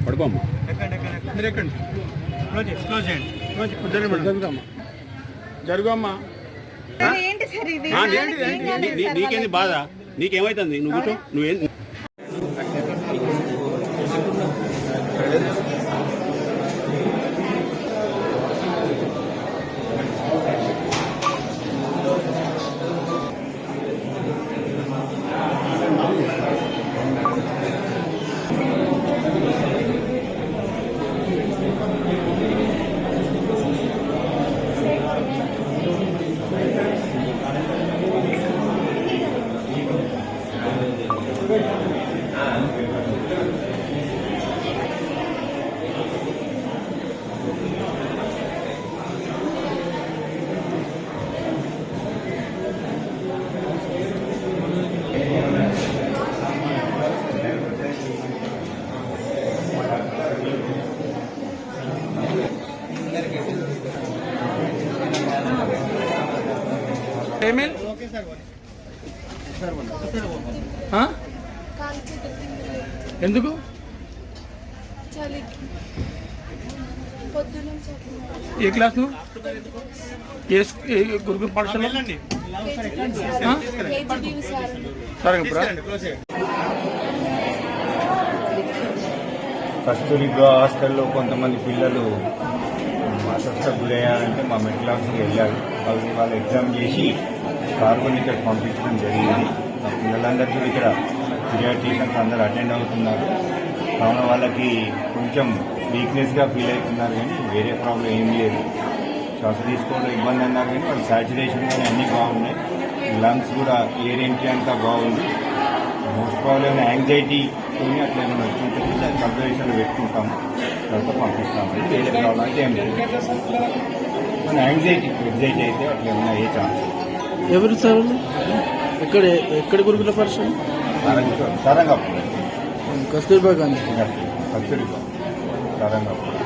పడుకోమ్మా జరుగమ్మా. నీకేంది బాధ? నీకేమైతుంది? నువ్వు కూర్చో. నువ్వేం ఎందుకు ఏ క్లాస్ నువ్వు? గురుకుల పాఠశాల కస్తూరిగా హాస్టల్లో కొంతమంది పిల్లలు అస్వస్థకు గురయ్యారంటే మా మెడికల్ ఆఫీస్కి వెళ్ళారు. వాళ్ళు ఎగ్జామ్ చేసి కార్బన్ ఇక్కడ పంపించడం జరిగింది. ఆ పిల్లలందరికీ ఇక్కడ పీడియాట్రిషియన్స్ అందరూ అటెండ్ అవుతున్నారు. కావున వాళ్ళకి కొంచెం వీక్నెస్గా ఫీల్ అవుతున్నారు, కానీ వేరే ప్రాబ్లం ఏం లేదు. శ్వాస తీసుకోవడం ఇబ్బంది అన్నారు, కానీ వాళ్ళు సాచురేషన్ కానీ అన్నీ బాగున్నాయి. లంగ్స్ కూడా ఎయిర్ ఎంట్రీ అంతా బాగుంది. మోస్ట్ ప్రాబ్లం యాంగ్జైటీ కొని అట్లా ఏమైనా వచ్చింటే కన్సర్వేషన్లో పెట్టుకుంటాము, తర్వాత పంపిస్తాము. వేరే ప్రాబ్లం అయితే ఏం లేదు. మన యాంగ్జైటీ ఎగ్జైటీ అయితే అట్లా ఏమైనా ఏ ఛాన్స్. ఎవరు సార్? ఎక్కడ గురుకుల పరిశ్రమ? సారంగాపూర్. కస్తూర్బా గాంధీ. కస్తూర్బా సారంగాపూర్.